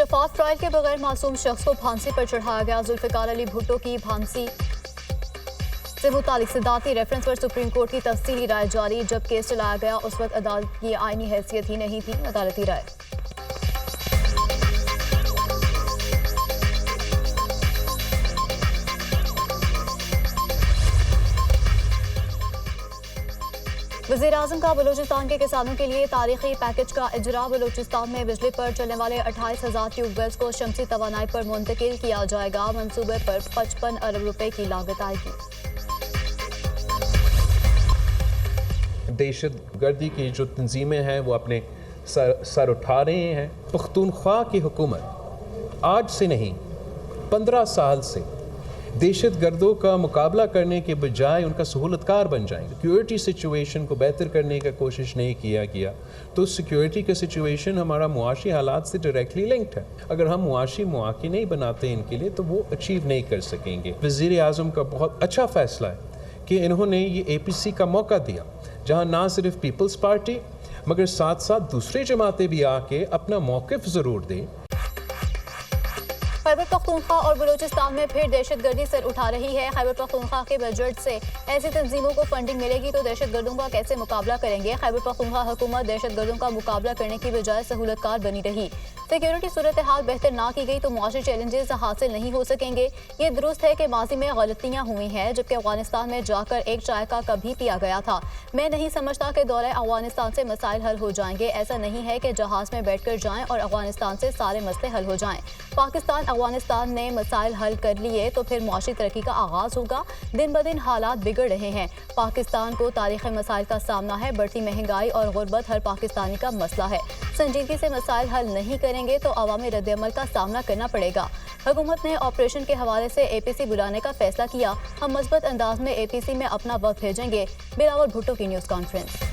शफाफ trial के बगैर मासूम शख्स को फांसी पर चढ़ाया गया। जुल्फिकार अली भुट्टो की फांसी से मुतालिक सिद्धांती रेफरेंस पर सुप्रीम कोर्ट की तफसीली राय जारी। जब केस चलाया गया उस वक्त अदालत की आईनी हैसियत ही नहीं थी। अदालती राय। वज़ीर-ए-आज़म का बलूचिस्तान के किसानों के लिए तारीखी पैकेज का इजरा। बलूचिस्तान में बिजली पर चलने वाले 28,000 ट्यूबवेल्स को शमसी तवानाई पर मुंतकिल किया जाएगा। मंसूबे पर 55 अरब रुपए की लागत आएगी। दहशतगर्दी की जो तंजीमें हैं वो अपने सर उठा रहे हैं। पख्तूनख्वा की हुकूमत आज से नहीं 15 साल से दहशतगर्दों का मुकाबला करने के बजाय उनका सहूलतकार बन जाएंगे। सिक्योरिटी सिचुएशन को बेहतर करने का कोशिश नहीं किया गया तो सिक्योरिटी का सिचुएशन हमारा मुआशी हालात से डायरेक्टली लिंक्ड है। अगर हम मुआशी मौके नहीं बनाते इनके लिए तो वो अचीव नहीं कर सकेंगे। वज़ीर-ए-आज़म का बहुत अच्छा फैसला है कि इन्होंने ये APC का मौका दिया जहाँ ना सिर्फ पीपल्स पार्टी मगर साथ साथ दूसरी जमातें भी आके अपना मौक़िफ़ ज़रूर दें। खैबर पख्तूनख्वा और बलूचिस्तान में फिर दहशतगर्दी सर उठा रही है। खैबर पख्तूनख्वा के बजट से ऐसी तंजीमों को फंडिंग मिलेगी तो दहशतगर्दों का कैसे मुकाबला करेंगे। खैबर पख्तूनख्वा हुकूमत दहशतगर्दों का मुकाबला करने की बजाय सहूलतकार बनी रही। सिक्योरिटी सूरत हाल बेहतर ना की गई तो मुआशी चैलेंजेस हासिल नहीं हो सकेंगे। ये दुरुस्त है कि माजी में गलतियाँ हुई हैं जबकि अफगानिस्तान में जाकर एक चाय का कभी पिया गया था। मैं नहीं समझता कि दौरे अफगानिस्तान से मसाइल हल हो जाएंगे। ऐसा नहीं है कि जहाज़ में बैठ कर जाएँ और अफगानिस्तान से सारे मसले हल हो जाएँ। पाकिस्तान अफगानिस्तान ने मसाइल हल कर लिए तो फिर मुआशी तरक्की का आगाज़ होगा। दिन ब दिन हालात बिगड़ रहे हैं। पाकिस्तान को तारीख़ी मसाइल का सामना है। बढ़ती महंगाई और गुर्बत हर पाकिस्तानी का मसला है। संजीदगी से मसाइल हल नहीं करेंगे तो अवामी रद्द-ए-अमल का सामना करना पड़ेगा। हुकूमत ने ऑपरेशन के हवाले से APC बुलाने का फैसला किया। हम मज़बूत अंदाज में APC में अपना वक्त भेजेंगे। बिलावल भुट्टो की न्यूज़ कॉन्फ्रेंस।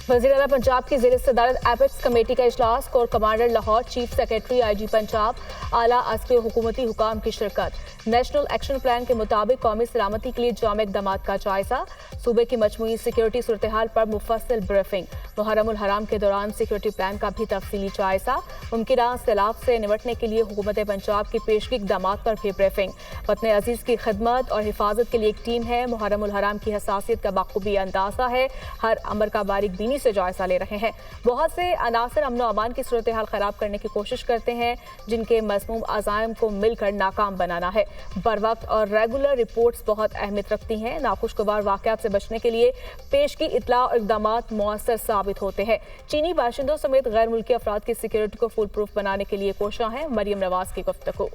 वज़ीर-ए-आला पंजाब की ज़ेर सदारत एपेक्स कमेटी का इजलास। Core commander Lahore, chief secretary IG Punjab, आला अस्करी हुकूमती हुकाम की शिरकत। नेशनल एक्शन प्लान के मुताबिक कौमी सलामती के लिए जाम इक़दामात का जायजा। सूबे की मजमूई सिक्योरिटी सूरत हाल पर मुफस्सिल ब्रीफिंग। मुहर्रमुल हराम के दौरान सिक्योरिटी प्लान का भी तफसीली जायजा। मुमकिना सैलाब से निपटने के लिए हुकूमत पंजाब की पेशगी इक़दामात पर भी ब्रीफिंग। वतन अजीज़ की खिदमत और हिफाजत के लिए एक टीम है। मुहर्रमुल हराम की हसासियत का बाखूबी अंदाजा है। हर अमर का बारीक बीनी से जायजा ले रहे हैं। बहुत से अनासर अमन अमान की सूरत हाल खराब करने की कोशिश करते हैं जिनके मज़मूम अज़ाइम को मिलकर नाकाम बनाना है। बर वक्त और रेगुलर रिपोर्ट्स बहुत अहमियत रखती हैं। नाखुशगवार वाक़यात से बचने के लिए पेशगी इत्तला और इक़दामात मौसर साबित होते हैं। चीनी बाशिंदों समेत गैर मुल्की अफराद की सिक्योरिटी को फुल प्रूफ बनाने के लिए कोशिश है। मरियम नवाज की गुफ्तगू।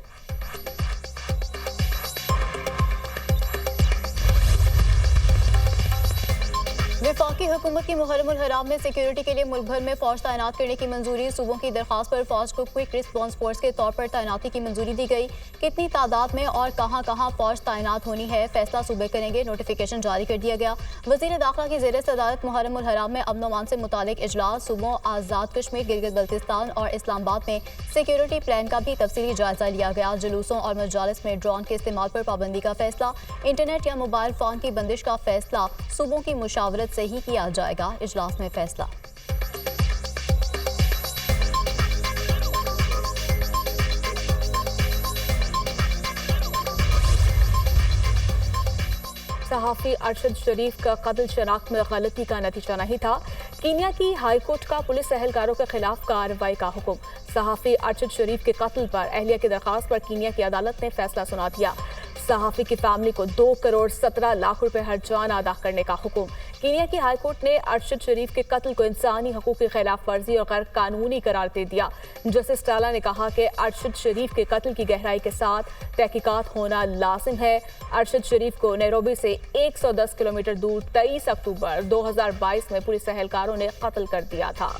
वफाकी हुकूमत की मुहर्रमुल हराम में सिक्योरिटी के लिए मुल्क भर में फौज तैनात करने की मंजूरी। सूबों की दरख्वास्त पर फौज को क्विक रिस्पॉन्स फोर्स के तौर पर तैनाती की मंजूरी दी गई। कितनी तादाद में और कहां कहां फौज तैनात होनी है फैसला सूबे करेंगे। नोटिफिकेशन जारी कर दिया गया। वज़ीर दाखिला की ज़ेर सदारत मुहर्रमुल हराम में अमन अमान से मुतालिक इजलास। सूबों आज़ाद कश्मीर, गिलगित बल्तिस्तान और इस्लामाबाद में सिक्योरिटी प्लान का भी तफसीली जायजा लिया गया। जुलूसों और मजालिस में ड्रोन के इस्तेमाल पर पाबंदी का फैसला। इंटरनेट या मोबाइल फ़ोन की बंदिश का फैसला सूबों की मुशावरत से ही किया जाएगा। इजलास में फैसला। सहाफ़ी अरशद शरीफ का कत्ल शनाख्त में गलती का नतीजा नहीं था। कीनिया की हाई कोर्ट का पुलिस एहलकारों के खिलाफ कार्रवाई का हुक्म। सहाफ़ी अरशद शरीफ के कत्ल पर अहलिया की दरख्वास्त पर कीनिया की अदालत ने फैसला सुना दिया। सहाफ़ी की फैमिली को 2 करोड़ 17 लाख रुपए हर्जाना अदा करने का हुक्म। कीनिया की हाई कोर्ट ने अरशद शरीफ के कत्ल को इंसानी हकूक़ की खिलाफ वर्जी और गैर कानूनी करार दे दिया। जस्टिस टाला ने कहा कि अरशद शरीफ के कत्ल की गहराई के साथ तहकीकात होना लाजिम है। अरशद शरीफ को नैरोबी से 110 किलोमीटर दूर 23 अक्टूबर 2022 में पुलिस एहलकारों ने कत्ल कर दिया था।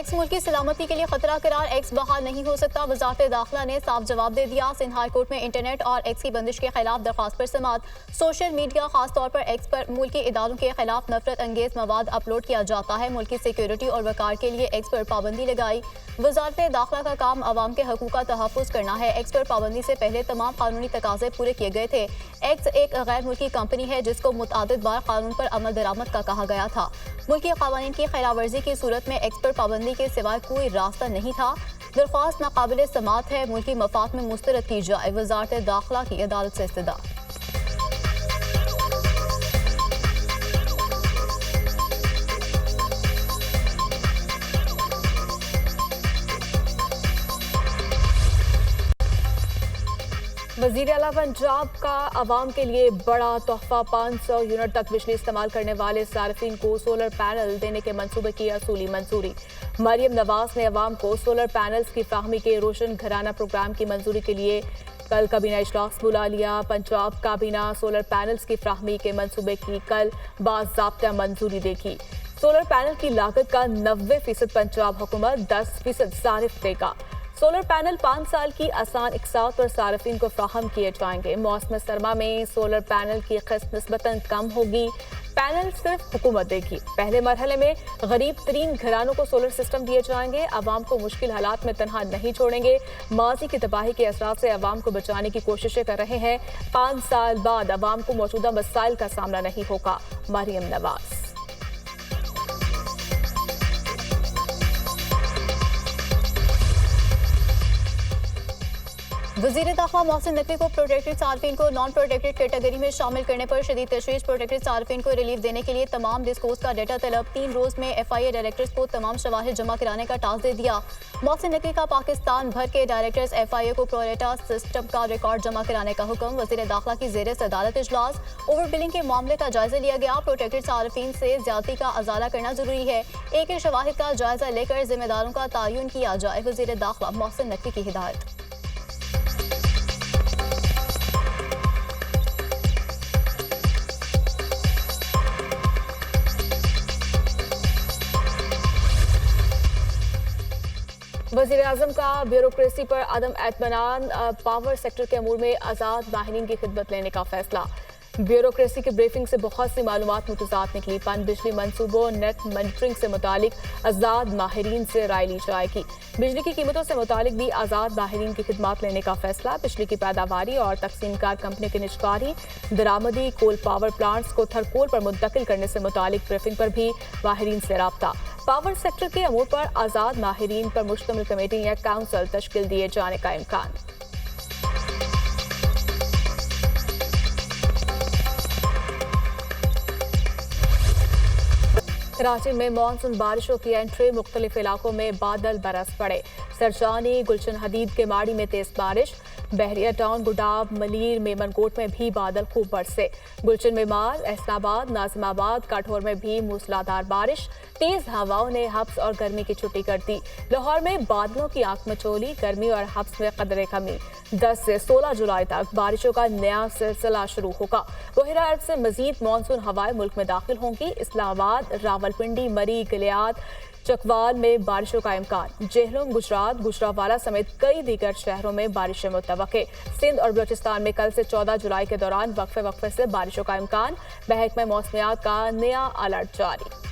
एक्स मुल्क की सलामती के लिए खतरा करार, एक्स बहाल नहीं हो सकता। वजारत दाखिला ने साफ जवाब दे दिया। सिंध हाई कोर्ट में इंटरनेट और एक्स की बंदिश के खिलाफ दरख्वास्त पर समाअत। सोशल मीडिया खासतौर पर एक्स पर मुल्की इदारों के खिलाफ नफरत अंगेज मवाद अपलोड किया जाता है। मुल्क की सिक्योरिटी और वकार के लिए एक्स पर पाबंदी लगाई। वजारत दाखिला का काम अवाम के हकूक़ का तहफ़्फ़ुज़ करना है। एक्स पर पाबंदी से पहले तमाम कानूनी तकाज़े पूरे किए गए थे। एक्स एक गैर मुल्की कंपनी है जिसको मुतअद्दिद बार कानून पर अमल दरामद का कहा गया था। मुल्की क़वानीन की खिलाफ वर्जी की सूरत में एक्स पर पाबंदी के सिवाय कोई रास्ता नहीं था। दरख्वास्त नाकाबिल समाअत है, मुल्की मफाद में मुस्तरद की जाए। वजारत दाखिला की अदालत से इस्तदा। वज़ीर आला पंजाब का आवाम के लिए बड़ा तोहफा, 500 यूनिट तक बिजली इस्तेमाल करने वाले सार्फिन को सोलर पैनल देने के मंसूबे की असूली मंजूरी। मरियम नवाज ने अवाम को सोलर पैनल्स की फ्राहमी के रोशन घराना प्रोग्राम की मंजूरी के लिए कल काबीना इजलास बुला लिया। पंजाब काबीना सोलर पैनल्स की फ्राहमी के मंसूबे की कल बाज़ाब्ता मंजूरी देगी। सोलर पैनल की लागत का 90% पंजाब हुकूमत, 10% सारिफ देगा। सोलर पैनल 5 साल की आसान इकसात पर सार्फिन को फ्राहम किए जाएंगे। मौसम सरमा में सोलर पैनल की क़िस्त निस्बतन कम होगी। पैनल सिर्फ हुकूमत देगी। पहले मरहले में गरीब तरीन घरानों को सोलर सिस्टम दिए जाएंगे। अवाम को मुश्किल हालात में तनहा नहीं छोड़ेंगे। माजी की तबाही के असरात से अवाम को बचाने की कोशिशें कर रहे हैं। 5 साल बाद अवाम को मौजूदा मसाइल का सामना नहीं होगा। मरियम नवाज। वज़ीर दाखिला मोहसिन नकवी को प्रोटेक्टेड सार्फिन को नॉन प्रोटेक्टेड कैटेगरी में शामिल करने पर शदीद तशवीश। प्रोटेक्टेड सार्फिन को रिलीफ देने के लिए तमाम डिस्कोर्स का डेटा तलब। 3 रोज में FIA डायरेक्टर्स को तमाम शवाहिद जमा कराने का टास्क दे दिया। मोहसिन नकवी का पाकिस्तान भर के डायरेक्टर्स FIA को प्रोरेटा सिस्टम का रिकॉर्ड जमा कराने का हुक्म। वज़ीर दाखिला की ज़ेर सदारत इजलास ओवर बिलिंग के मामले का जायजा लिया गया। प्रोटेक्टेड सार्फिन से ज्यादती का अजाला करना जरूरी है। एक शवाहिद का जायजा लेकर जिम्मेदारों का तयन किया जाए। वज़ीर दाखिला मोहसिन नकवी की हिदायत। वज़ीर आज़म का ब्यूरोक्रेसी पर अदम एतमानान, पावर सेक्टर के अमूर में आज़ाद माहिरीन की खिदमत लेने का फैसला। ब्यूरोक्रेसी की ब्रीफिंग से बहुत सी मालूमात मुतज़ाद निकली। पन बिजली मनसूबों नेट मॉनिटरिंग से मुतालिक आज़ाद माहिरीन से राय ली जाएगी। बिजली की कीमतों से मुतालिक भी आज़ाद माहिरीन की खिदमत लेने का फैसला। बिजली की पैदावारी और तकसीमकार कंपनी की निजकारी, दरामदी कोल पावर प्लांट्स को थरकोल पर मुंतकिल करने से मुतालिक ब्रीफिंग पर भी माहिरीन से राब्ता। पावर सेक्टर के अमूर पर आज़ाद माहिरीन पर मुश्तमिल कमेटी या काउंसिल तश्कील दिए जाने का इम्कान। कराची में मानसून बारिशों की एंट्री, मुख्तलिफ इलाकों में बादल बरस पड़े। सरजानी, गुलशन हदीद के माड़ी में तेज बारिश। बहरिया टाउन, गुडाब, मलीर, मेमनकोट में भी बादल खूब बरसे। गुलशन में माल, एहसनाबाद, नाजिमाबाद, काठौर में भी मूसलाधार बारिश। तेज हवाओं ने हब्स और गर्मी की छुट्टी कर दी। लाहौर में बादलों की आंख मचोली, गर्मी और हब्स में कदरे कमी। 10 से 16 जुलाई तक बारिशों का नया सिलसिला शुरू होगा। बहरा अरब से मजीद मानसून हवाएं मुल्क में दाखिल होंगी। इस्लामाबाद, रावलपिंडी, मरी, गिलियाद, चकवाल में बारिशों का इम्कान। जेहलम, गुजरात, गुजरावाला समेत कई दीगर शहरों में बारिशें मुतवक्के। सिंध और बलूचिस्तान में कल से 14 जुलाई के दौरान वक्फे वक्फे से बारिशों का इम्कान। महकमा मौसमियात का नया अलर्ट जारी।